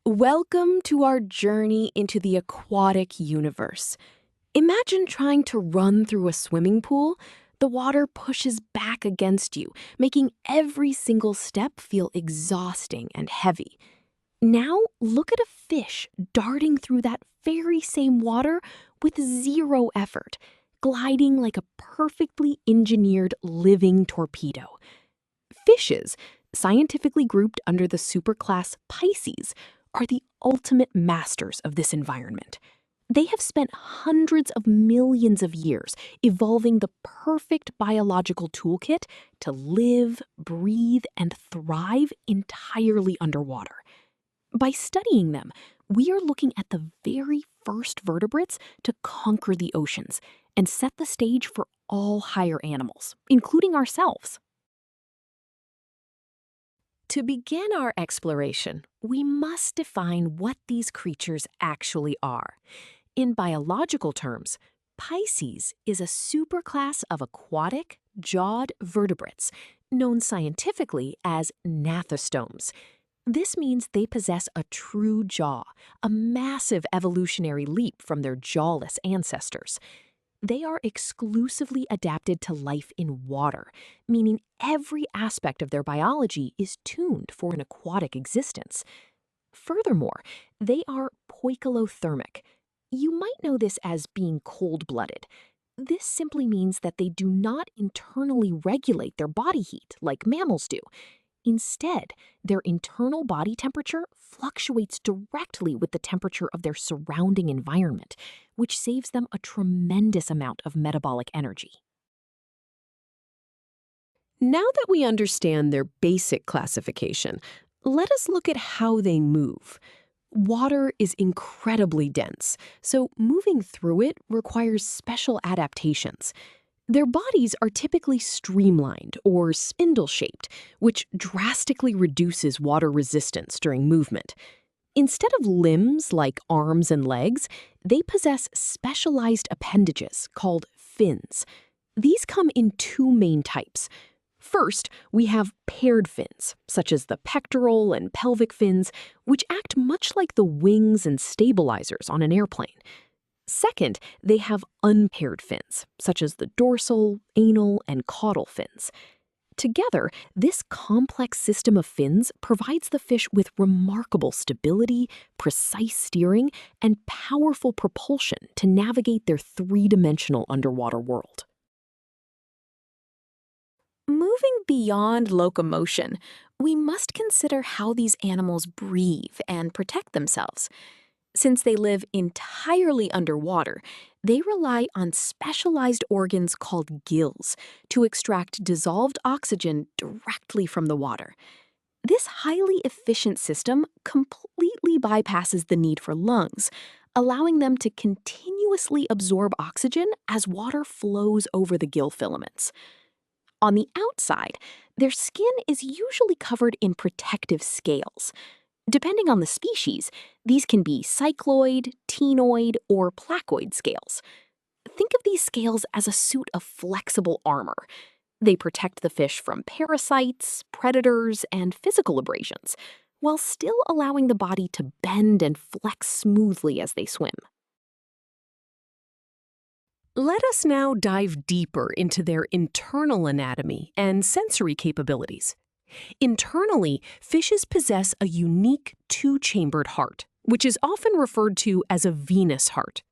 Welcome to our journey into the aquatic universe. Imagine trying to run through a swimming pool. The water pushes back against you, making every single step feel exhausting and heavy. Now, look at a fish darting through that very same water with zero effort, gliding like a perfectly engineered living torpedo. Fishes, scientifically grouped under the superclass Pisces, are the ultimate masters of this environment. They have spent hundreds of millions of years evolving the perfect biological toolkit to live, breathe, and thrive entirely underwater. By studying them, we are looking at the very first vertebrates to conquer the oceans and set the stage for all higher animals, including ourselves. To begin our exploration, we must define what these creatures actually are. In biological terms, Pisces is a superclass of aquatic, jawed vertebrates, known scientifically as gnathostomes. This means they possess a true jaw, a massive evolutionary leap from their jawless ancestors. They are exclusively adapted to life in water, meaning every aspect of their biology is tuned for an aquatic existence. Furthermore, they are poikilothermic. You might know this as being cold-blooded. This simply means that they do not internally regulate their body heat like mammals do. Instead, their internal body temperature fluctuates directly with the temperature of their surrounding environment, which saves them a tremendous amount of metabolic energy. Now that we understand their basic classification, let us look at how they move. Water is incredibly dense, so moving through it requires special adaptations. Their bodies are typically streamlined or spindle-shaped, which drastically reduces water resistance during movement. Instead of limbs like arms and legs, they possess specialized appendages called fins. These come in two main types. First, we have paired fins, such as the pectoral and pelvic fins, which act much like the wings and stabilizers on an airplane. Second, they have unpaired fins, such as the dorsal, anal, and caudal fins. Together, this complex system of fins provides the fish with remarkable stability, precise steering, and powerful propulsion to navigate their three-dimensional underwater world. Moving beyond locomotion, we must consider how these animals breathe and protect themselves. Since they live entirely underwater, they rely on specialized organs called gills to extract dissolved oxygen directly from the water. This highly efficient system completely bypasses the need for lungs, allowing them to continuously absorb oxygen as water flows over the gill filaments. On the outside, their skin is usually covered in protective scales. Depending on the species, these can be cycloid, ctenoid, or placoid scales. Think of these scales as a suit of flexible armor. They protect the fish from parasites, predators, and physical abrasions, while still allowing the body to bend and flex smoothly as they swim. Let us now dive deeper into their internal anatomy and sensory capabilities. Internally, fishes possess a unique two-chambered heart, which is often referred to as a venous heart.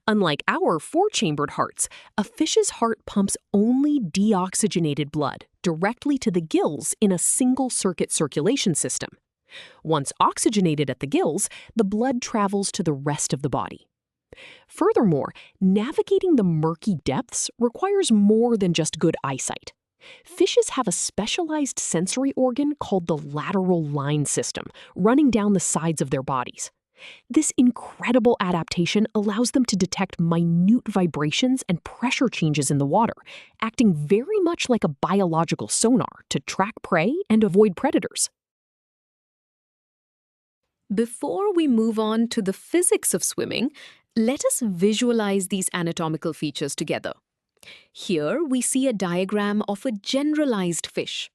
Unlike our four-chambered hearts, a fish's heart pumps only deoxygenated blood directly to the gills in a single-circuit circulation system. Once oxygenated at the gills, the blood travels to the rest of the body. Furthermore, navigating the murky depths requires more than just good eyesight. Fishes have a specialized sensory organ called the lateral line system running down the sides of their bodies. This incredible adaptation allows them to detect minute vibrations and pressure changes in the water, acting very much like a biological sonar to track prey and avoid predators. Before we move on to the physics of swimming, let us visualize these anatomical features together. Here we see a diagram of a generalized fish.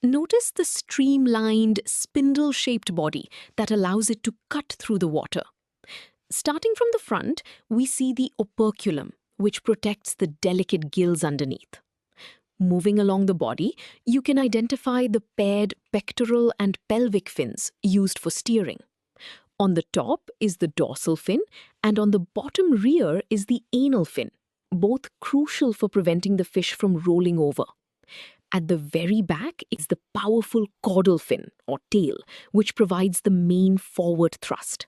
Notice the streamlined, spindle-shaped body that allows it to cut through the water. Starting from the front, we see the operculum, which protects the delicate gills underneath. Moving along the body, you can identify the paired pectoral and pelvic fins used for steering. On the top is the dorsal fin, and on the bottom rear is the anal fin, both crucial for preventing the fish from rolling over. At the very back is the powerful caudal fin, or tail, which provides the main forward thrust.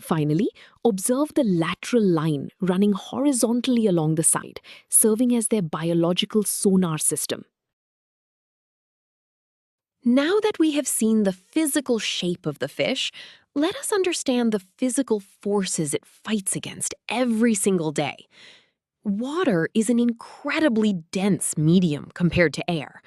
Finally, observe the lateral line running horizontally along the side, serving as their biological sonar system. Now that we have seen the physical shape of the fish, let us understand the physical forces it fights against every single day. Water is an incredibly dense medium compared to air.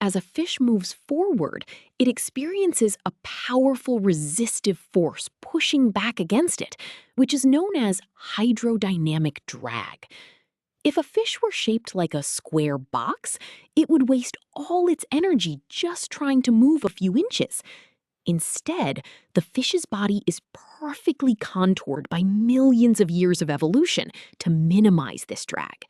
As a fish moves forward, it experiences a powerful resistive force pushing back against it, which is known as hydrodynamic drag. If a fish were shaped like a square box, it would waste all its energy just trying to move a few inches. Instead, the fish's body is perfectly contoured by millions of years of evolution to minimize this drag.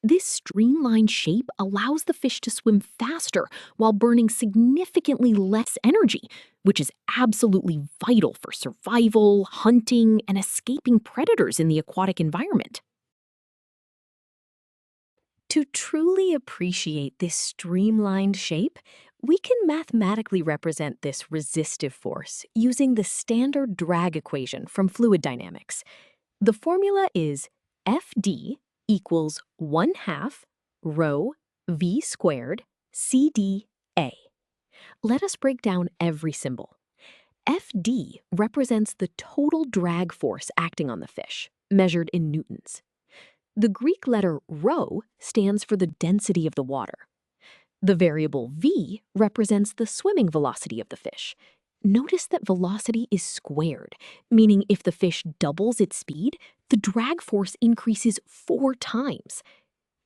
This streamlined shape allows the fish to swim faster while burning significantly less energy, which is absolutely vital for survival, hunting, and escaping predators in the aquatic environment. To truly appreciate this streamlined shape, we can mathematically represent this resistive force using the standard drag equation from fluid dynamics. The formula is Fd equals 1/2 rho v squared cdA. Let us break down every symbol. Fd represents the total drag force acting on the fish, measured in newtons. The Greek letter rho stands for the density of the water. The variable v represents the swimming velocity of the fish. Notice that velocity is squared, meaning if the fish doubles its speed, the drag force increases 4 times.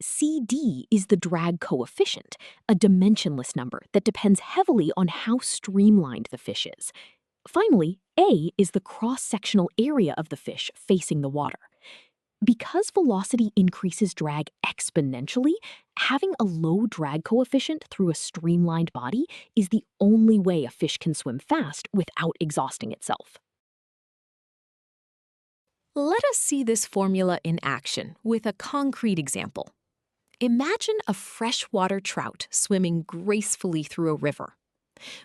CD is the drag coefficient, a dimensionless number that depends heavily on how streamlined the fish is. Finally, A is the cross-sectional area of the fish facing the water. Because velocity increases drag exponentially, having a low drag coefficient through a streamlined body is the only way a fish can swim fast without exhausting itself. Let us see this formula in action with a concrete example. Imagine a freshwater trout swimming gracefully through a river.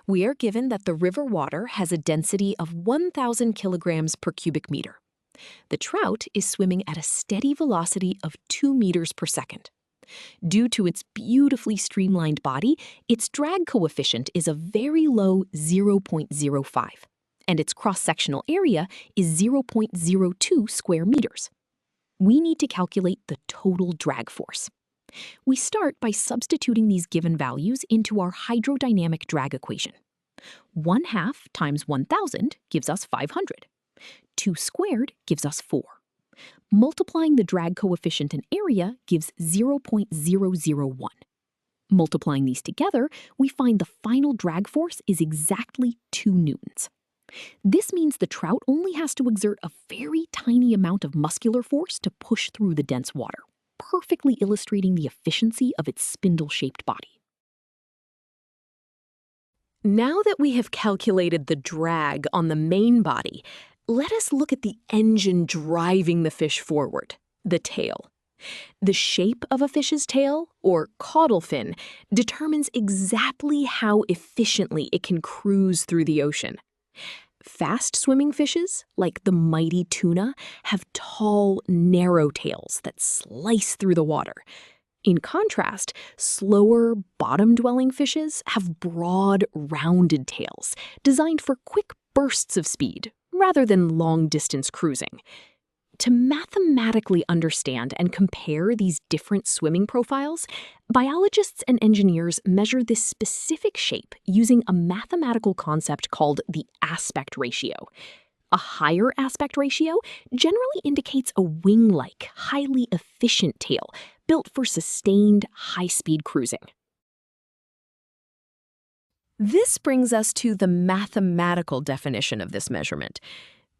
We are given that the river water has a density of 1,000 kilograms per cubic meter. The trout is swimming at a steady velocity of 2 meters per second. Due to its beautifully streamlined body, its drag coefficient is a very low 0.05, and its cross-sectional area is 0.02 square meters. We need to calculate the total drag force. We start by substituting these given values into our hydrodynamic drag equation. 1/2 times 1,000 gives us 500. 2 squared gives us 4. Multiplying the drag coefficient and area gives 0.001. Multiplying these together, we find the final drag force is exactly 2 newtons. This means the trout only has to exert a very tiny amount of muscular force to push through the dense water, perfectly illustrating the efficiency of its spindle-shaped body. Now that we have calculated the drag on the main body, let us look at the engine driving the fish forward, the tail. The shape of a fish's tail, or caudal fin, determines exactly how efficiently it can cruise through the ocean. Fast-swimming fishes, like the mighty tuna, have tall, narrow tails that slice through the water. In contrast, slower, bottom-dwelling fishes have broad, rounded tails, designed for quick bursts of speed, rather than long-distance cruising. To mathematically understand and compare these different swimming profiles, biologists and engineers measure this specific shape using a mathematical concept called the aspect ratio. A higher aspect ratio generally indicates a wing-like, highly efficient tail built for sustained, high-speed cruising. This brings us to the mathematical definition of this measurement.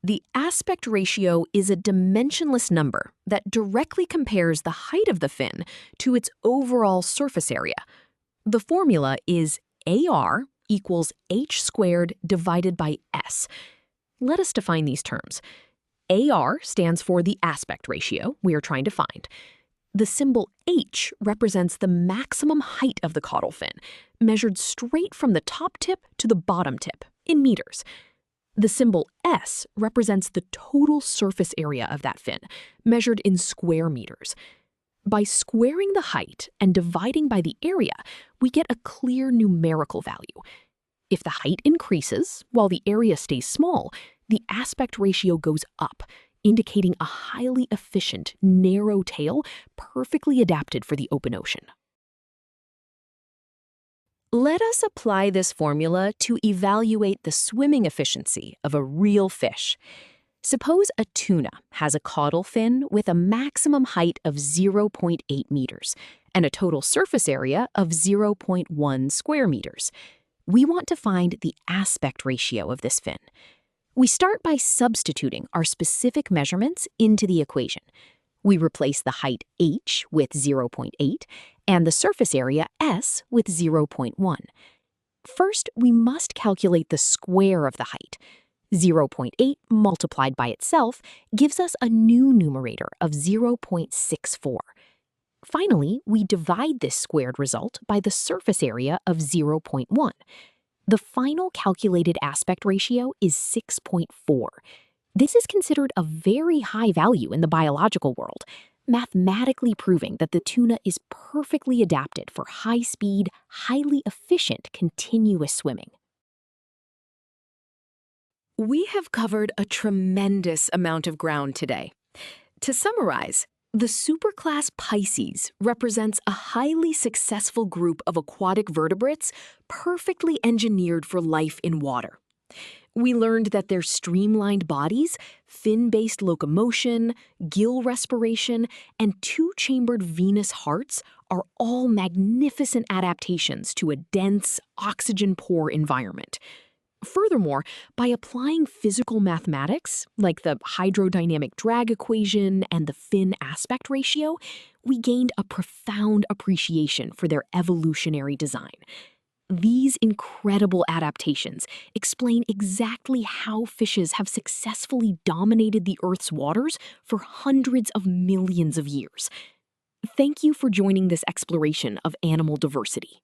The aspect ratio is a dimensionless number that directly compares the height of the fin to its overall surface area. The formula is AR equals h squared divided by S. Let us define these terms. AR stands for the aspect ratio we are trying to find. The symbol H represents the maximum height of the caudal fin, measured straight from the top tip to the bottom tip, in meters. The symbol S represents the total surface area of that fin, measured in square meters. By squaring the height and dividing by the area, we get a clear numerical value. If the height increases while the area stays small, the aspect ratio goes up, indicating a highly efficient, narrow tail perfectly adapted for the open ocean. Let us apply this formula to evaluate the swimming efficiency of a real fish. Suppose a tuna has a caudal fin with a maximum height of 0.8 meters and a total surface area of 0.1 square meters. We want to find the aspect ratio of this fin. We start by substituting our specific measurements into the equation. We replace the height h with 0.8 and the surface area s with 0.1. First, we must calculate the square of the height. 0.8 multiplied by itself gives us a new numerator of 0.64. Finally, we divide this squared result by the surface area of 0.1. The final calculated aspect ratio is 6.4. This is considered a very high value in the biological world, mathematically proving that the tuna is perfectly adapted for high-speed, highly efficient, continuous swimming. We have covered a tremendous amount of ground today. To summarize, the superclass Pisces represents a highly successful group of aquatic vertebrates perfectly engineered for life in water. We learned that their streamlined bodies, fin-based locomotion, gill respiration, and two-chambered venous hearts are all magnificent adaptations to a dense, oxygen-poor environment. Furthermore, by applying physical mathematics, like the hydrodynamic drag equation and the fin aspect ratio, we gained a profound appreciation for their evolutionary design. These incredible adaptations explain exactly how fishes have successfully dominated the Earth's waters for hundreds of millions of years. Thank you for joining this exploration of animal diversity.